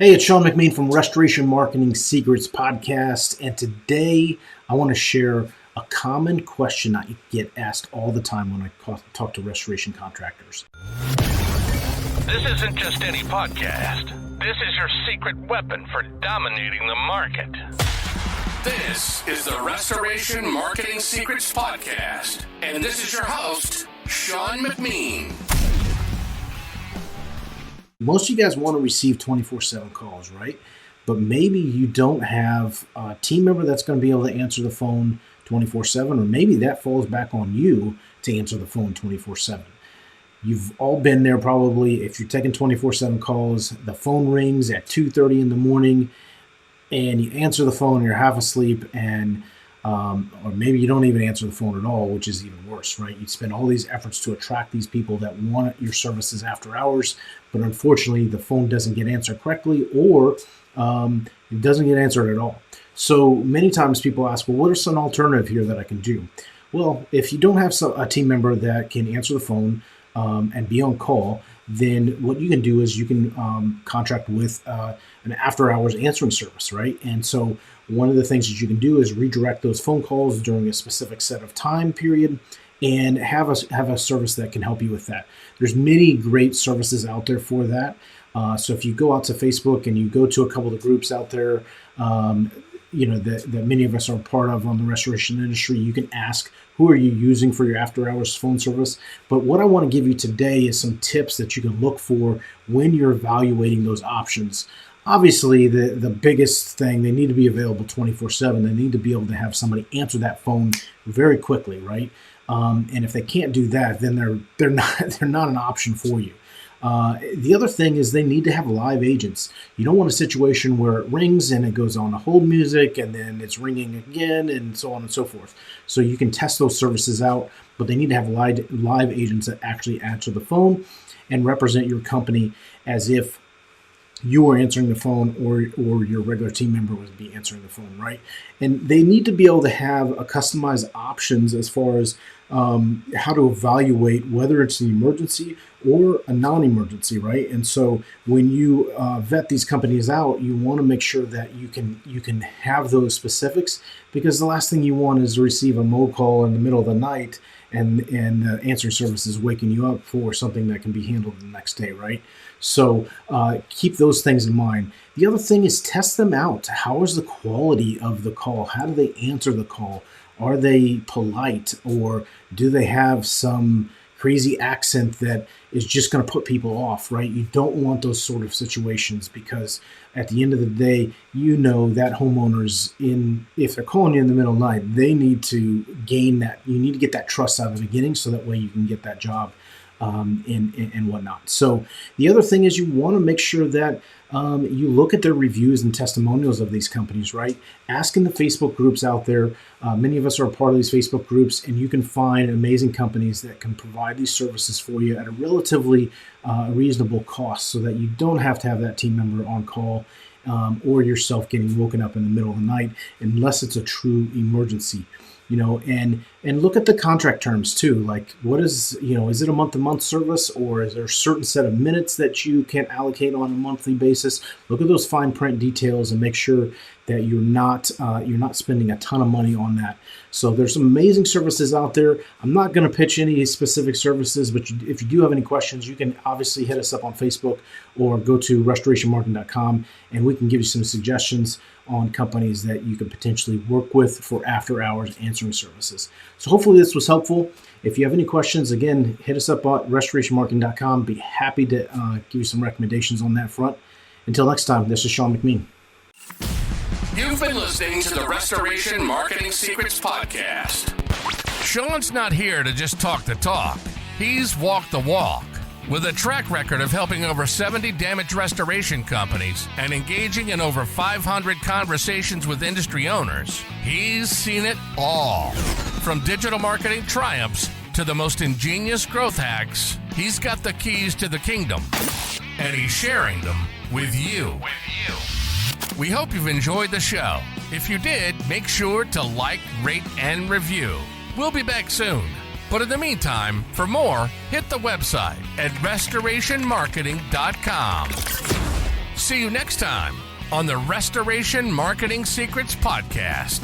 Hey, it's Sean McMean from Restoration Marketing Secrets Podcast, and today I want to share a common question I get asked all the time when I talk to restoration contractors. This isn't just any podcast. This is your secret weapon for dominating the market. This is the Restoration Marketing Secrets Podcast, and this is your host, Sean McMean. Most of you guys want to receive 24/7 calls, right? But maybe you don't have a team member that's going to be able to answer the phone 24/7, or maybe that falls back on you to answer the phone 24/7. You've all been there probably. If you're taking 24/7 calls, the phone rings at 2:30 in the morning and you answer the phone, you're half asleep, and or maybe you don't even answer the phone at all, which is even worse, right? You spend all these efforts to attract these people that want your services after hours, but unfortunately the phone doesn't get answered correctly, or it doesn't get answered at all. So many times people ask, well, what is an alternative here that I can do? Well, if you don't have a team member that can answer the phone and be on call, then what you can do is you can contract with an after-hours answering service, right? And so one of the things that you can do is redirect those phone calls during a specific set of time period and have a service that can help you with that. There's many great services out there for that. So if you go out to Facebook and you go to a couple of the groups out there, that many of us are part of on the restoration industry, you can ask, who are you using for your after-hours phone service? But what I want to give you today is some tips that you can look for when you're evaluating those options. Obviously, the biggest thing, they need to be available 24/7. They need to be able to have somebody answer that phone very quickly, right? And if they can't do that, then they're not an option for you. The other thing is they need to have live agents. You don't want a situation where it rings and it goes on to hold music and then it's ringing again and so on and so forth. So you can test those services out, but they need to have live agents that actually answer the phone and represent your company as if you are answering the phone or your regular team member would be answering the phone, right? And they need to be able to have a customized options as far as how to evaluate whether it's an emergency or a non-emergency, right? And so when you vet these companies out, you want to make sure that you can have those specifics, because the last thing you want is to receive a mo call in the middle of the night and the answering service is waking you up for something that can be handled the next day, right? So keep those things in mind. The other thing is test them out. How is the quality of the call? How do they answer the call? Are they polite, or do they have some crazy accent that is just going to put people off, right? You don't want those sort of situations, because at the end of the day, you know that homeowners, if they're calling you in the middle of the night, they need to gain that. You need to get that trust out of the beginning, so that way you can get that job and whatnot. So the other thing is you want to make sure that you look at their reviews and testimonials of these companies, right? Ask in the Facebook groups out there. Many of us are a part of these Facebook groups, and you can find amazing companies that can provide these services for you at a relatively reasonable cost, so that you don't have to have that team member on call or yourself getting woken up in the middle of the night, unless it's a true emergency. And look at the contract terms too. Like, what is it a month-to-month service, or is there a certain set of minutes that you can allocate on a monthly basis? Look at those fine print details and make sure that you're not spending a ton of money on that. So there's some amazing services out there. I'm not going to pitch any specific services, but if you do have any questions, you can obviously hit us up on Facebook or go to restorationmarketing.com, and we can give you some suggestions on companies that you could potentially work with for after-hours answering services. So hopefully this was helpful. If you have any questions, again, hit us up at restorationmarketing.com. Be happy to give you some recommendations on that front. Until next time, this is Sean McMean. You've been listening to the Restoration Marketing Secrets Podcast. Sean's not here to just talk the talk. He's walked the walk. With a track record of helping over 70 damage restoration companies and engaging in over 500 conversations with industry owners, he's seen it all. From digital marketing triumphs to the most ingenious growth hacks, he's got the keys to the kingdom, and he's sharing them with you. We hope you've enjoyed the show. If you did, make sure to like, rate, and review. We'll be back soon. But in the meantime, for more, hit the website at restorationmarketing.com. See you next time on the Restoration Marketing Secrets Podcast.